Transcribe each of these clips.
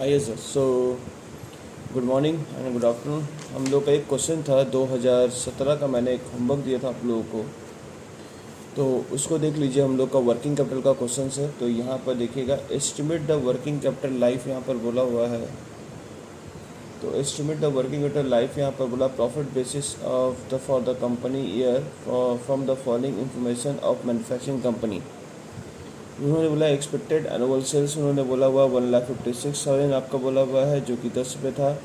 आइए sir. Good morning and good afternoon. हम लोग का एक क्वेश्चन था 2017 का, मैंने एक होमवर्क दिया था आप लोगों को, तो उसको देख लीजिए। हम लोग का वर्किंग कैपिटल का क्वेश्चन है, तो यहाँ पर देखिएगा estimate the working capital life यहाँ पर बोला हुआ है। तो estimate the working capital life यहाँ पर बोला profit basis of the for the company year from the following information of manufacturing company. उन्होंने बोला एक्सपेक्टेड एनुअल सेल्स, उन्होंने बोला हुआ 1,56,000 आपका बोला हुआ है, जो कि 10 रुपये था।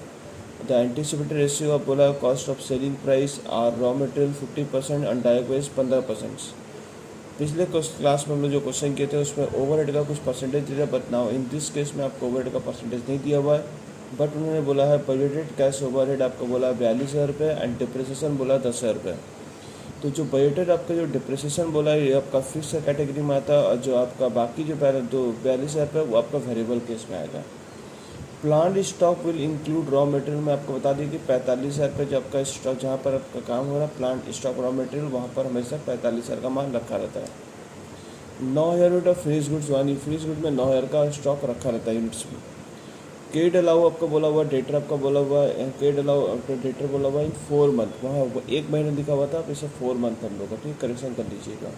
द एंटीसिपेटेड रेशियो आप बोला cost of selling price are raw material 50% and direct waste 15%। पिछले क्लास में हम लोग जो क्वेश्चन किए थे उसमें ओवरहेड का कुछ परसेंटेज दिया, but now in this case में आपको ओवरहेड का परसेंटेज नहीं दिया हुआ है। बट उन्होंने बोला है बजटेड कैश ओवरहेड आपको बोला 42,000 रुपये एंड डिप्रिसिएशन बोला 10,000 रुपये। तो जो बजटेड आपका जो डिप्रिसिएशन बोला है ये आपका फिक्स कैटेगरी में आता है, और जो आपका बाकी जो 42,000 रुपये वो आपका वेरिएबल केस में आएगा। Plant stock will include raw material में आपको बता दी कि 45,000 रुपये जो आपका स्टॉक, जहाँ पर आपका काम हो रहा है प्लांट स्टॉक रॉ मटेरियल, वहाँ पर हमेशा 45,000 का माल रखा रहता है। 9,000 यूनिट ऑफ फिनिश गुड्स, यानी फिनिश गुड में 9,000 का स्टॉक रखा रहता है यूनिट्स में। केड अलाउ आपका बोला हुआ, डेटर आपका बोला हुआ है, केड अलाउ आपका डेटर बोला हुआ इन 4 मंथ, वहाँ 1 महीने लिखा हुआ था, आप इसे 4 मंथ हम लोग का, ठीक, करेक्शन कर लीजिएगा।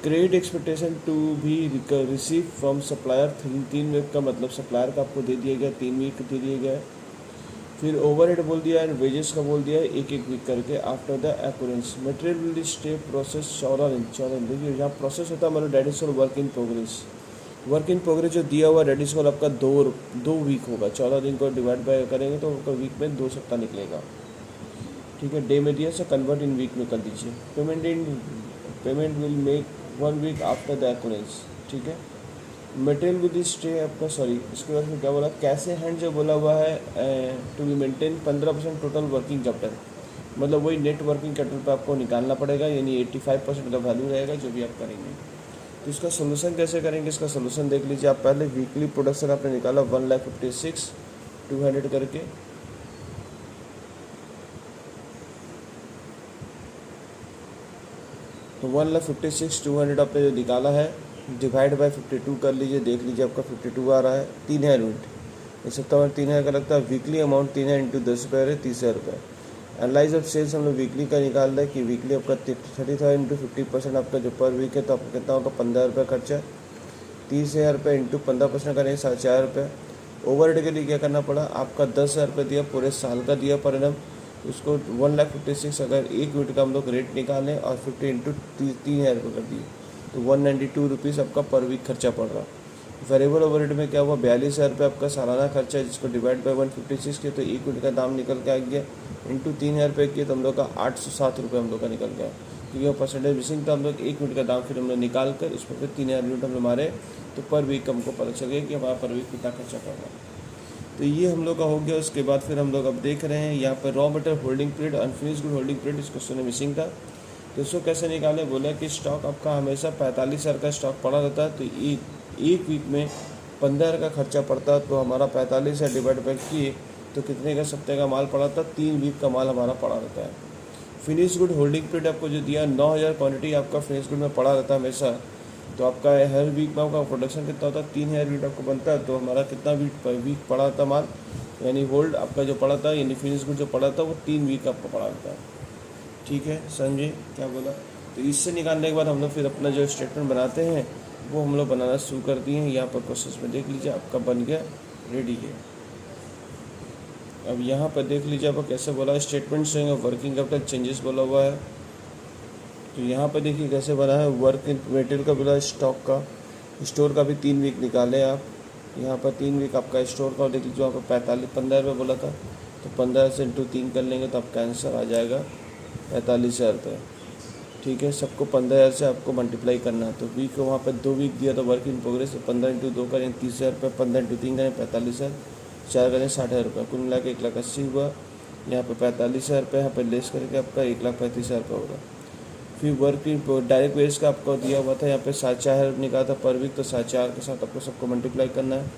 Credit expectation to be receive from supplier 3 week का मतलब सप्लायर का आपको दे दिया गया, 3 वीक दे दिए गए। फिर ओवरहेड बोल दिया है, वेजेस का बोल दिया है 1-1 वीक करके। After the occurrence material will stay process 14 दिन। देखिए यहाँ प्रोसेस होता है मतलब date is work in progress. Work in progress जो दिया हुआ डेट इज आपका 2 वीक होगा। 14 दिन को डिवाइड बाय करेंगे तो आपका वीक में 2 सप्ताह निकलेगा, ठीक है। डे में दिया से कन्वर्ट इन वीक में कर दीजिए। Payment will make 1 week after the occurrence, ठीक है। मटेरियल विद स्टे आपका, सॉरी इसके बाद में क्या बोला, कैसे हैंड जो बोला हुआ है to be maintain 15% total working capital, मतलब वही नेट वर्किंग कैपिटल पे आपको निकालना पड़ेगा, यानी 85% का वैल्यू रहेगा जो भी आप करेंगे। तो इसका सोल्यूशन कैसे करेंगे, इसका सोल्यूशन देख लीजिए आप। पहले वीकली प्रोडक्शन आपने निकाला 1,56,200 करके, तो 1,56,200 आपने जो निकाला है डिवाइड बाय 52 कर लीजिए। देख लीजिए आपका 52 आ रहा है, 3,000 यूनिट। इस सप्ताह में 3,000 का लगता है। वीकली अमाउंट 3,000 इंटू 10 रुपये है 30,000 रुपये। एनालाइज ऑफ सेल्स हम लोग वीकली का निकाल रहे हैं कि वीकली आपका 30,000 इंटू 50% आपका जो पर वीक है, तो आपका कितना होगा 15 रुपये खर्चा। 30,000 रुपये इंटू 15% करेंगे 4,500 रुपये। ओवरहेड के लिए क्या करना पड़ा, आपका 10,000 रुपये दिया, पूरे साल का दिया पर एनम। उसको 1,56,000 अगर 1 यूनिट का हम लोग रेट निकालें और 50 इंटू 3,000 रुपये कर दिए, तो 192 रुपीज़ आपका पर वीक खर्चा पड़ रहा। वेरिएबल ओवरहेड में क्या हुआ, 42,000 रुपये आपका सालाना खर्चा है, जिसको डिवाइड बाय 156 किया तो 1 यूनिट का दाम निकल के आ गया। इंटू 3,000 रुपये किए तो हम लोग का 807 रुपये हम लोग का निकल गया, क्योंकि वो परसेंटेज मिसिंग था। हम लोग 1 यूनिट का दाम फिर हम लोग निकाल कर इसमें फिर 3,000 यूनिट हम लोग मारे, तो पर वीक हमको पता चल गया कि हमारा पर वीक कितना खर्चा पड़ रहा है। तो ये हम लोग का हो गया। उसके बाद फिर हम लोग अब देख रहे हैं यहाँ पर raw material holding period, unfinished good holding period, इस क्वेश्चन में मिसिंग था। तो इसको कैसे निकाले, बोला कि स्टॉक आपका हमेशा 45,000 का स्टॉक पड़ा रहता है, तो एक वीक में 15,000 का खर्चा पड़ता है, तो हमारा 45,000 डिवाइड बाई किए तो कितने का सप्ताह का माल पड़ा था, 3 वीक का माल हमारा पड़ा रहता है। फिनिश गुड होल्डिंग पीरियड आपको जो दिया 9,000 क्वान्टिटी आपका फिनिश गुड में पड़ा रहता है हमेशा, तो आपका हर वीक में आपका प्रोडक्शन कितना होता है, 3,000 यूनिट आपको बनता है, तो हमारा कितना वीक पड़ा था माल, यानी होल्ड आपका जो पड़ा था, यानी फिनिश गुड जो पड़ा था वो 3 वीक आपका पड़ा रहता है, ठीक है। समझे क्या बोला। तो इससे निकालने के बाद हम लोग फिर अपना जो स्टेटमेंट बनाते हैं वो हम लोग बनाना शुरू कर दिए हैं। यहाँ पर क्वेश्चन में देख लीजिए आपका बन गया, रेडी है। अब यहाँ पर देख लीजिए आपको कैसे बोला, statement showing off working capital changes बोला हुआ है। तो यहाँ पर देखिए कैसे बना है, वर्क इन मटेरियल का बोला, स्टॉक का, स्टोर का भी 3 वीक निकाले आप। यहाँ पर 3 वीक आपका स्टोर का, देख लीजिए आपको 15 रुपये बोला था, तो 15 से इंटू 3 कर लेंगे तो आपका आंसर आ जाएगा 45,000 रुपये, ठीक है। सबको 15,000 से आपको मल्टीप्लाई करना है। तो वीक वहाँ पर 2 वीक दिया था वर्क इन प्रोग्रेस, तो 15 इंटू 2 करें 30,000 रुपये, 15 इंटू 3 करें 45,000, 4 करें 60,000 रुपये, कुल मिला के 1,80,000 हुआ। यहाँ पर 45,000 रुपये यहाँ पर लेस करके आपका 1,35,000 रुपये होगा। फिर वर्क इन डायरेक्ट वेज का आपको दिया हुआ था, यहाँ पे 4,500 निकाला था पर वीक, तो 4,500 के साथ आपको सबको मल्टीप्लाई करना है।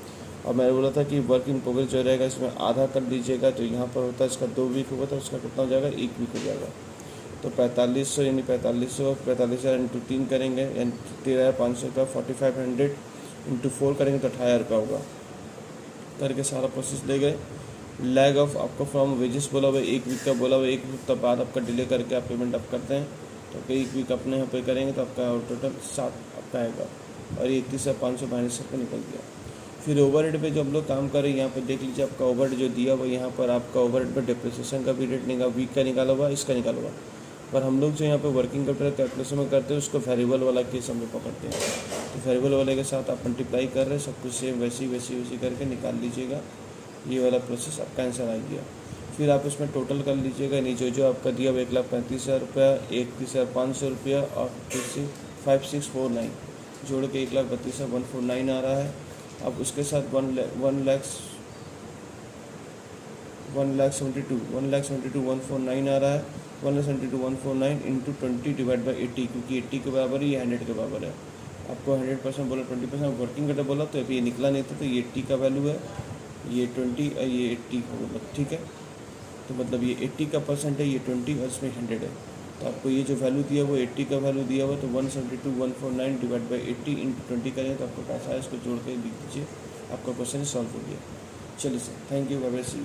और मैंने बोला था कि वर्क इन प्रोग्रेस जो रहेगा इसमें आधा कर दीजिएगा, तो यहाँ पर होता है इसका 2 वीक होगा, तो उसका कितना हो जाएगा, 1 वीक हो जाएगा। तो 4500 यानी 45,000 इंटू 3 करेंगे, यानी 13,500 का 4,500 इंटू 4 करेंगे तो 18,000 रुपये होगा। करके सारा प्रोसेस ले गए। लैग ऑफ आपका फ्रॉम वेजेस बोला हुआ है, 1 वीक का बोला हुआ है, 1 वीक तक बाद आपका डिले करके आप पेमेंट आप करते हैं। तो आपका 1 वीक अपने यहाँ पे करेंगे तो आपका टोटल 7 आपका आएगा और 31,542 रुपये निकल गया। फिर ओवरहेड पे जो हम लोग काम कर रहे हैं यहाँ पे देख लीजिए, आपका ओवरहेड जो दिया हुआ यहाँ पर आपका ओवरहेड पर डिप्रिसिएशन का भी रेट निकाला, वीक का निकाला हुआ, इसका निकाला हुआ। पर हम लोग जो यहाँ पे वर्किंग कैपिटल कैलकुलेशन में करते हैं उसको वेरिएबल वाला केस हम लोग पकड़ते हैं। तो वेरिएबल वाले के साथ आप मल्टीप्लाई कर रहे हैं, सब कुछ सेम वैसी करके निकाल लीजिएगा। ये वाला प्रोसेस आपका आंसर आ गया। फिर आप इसमें टोटल कर लीजिएगा, नीचे जो आपका दिया 1,35,000 रुपया, 31,500 रुपया और फिर से 5649 जोड़ के 1,32,149 आ रहा है। अब उसके साथ 1,72,149 आ रहा है। 1,72,149 इंटू 20 डिवाइड बाई 80, क्योंकि 80 के बराबर ही 100 के बराबर है। आपको 100% बोला, 20% वर्किंग कैपिटल बोला, तो अभी ये निकला नहीं था, तो ये 80 का वैल्यू है, ये 20 और ये 80 का मतलब, ठीक है। तो मतलब ये 80 का परसेंट है, ये 20 और इसमें 100 है। तो आपको ये जो वैल्यू दिया वो 80 का वैल्यू दिया हुआ, तो 172,149 डिवाइड बाई 80 इंटू 20 करेंगे तो आपको पैसा है, इसको जोड़ के लिख दीजिए, आपका क्वेश्चन सॉल्व हो गया। चलिए sir, thank you, bye bye, see you.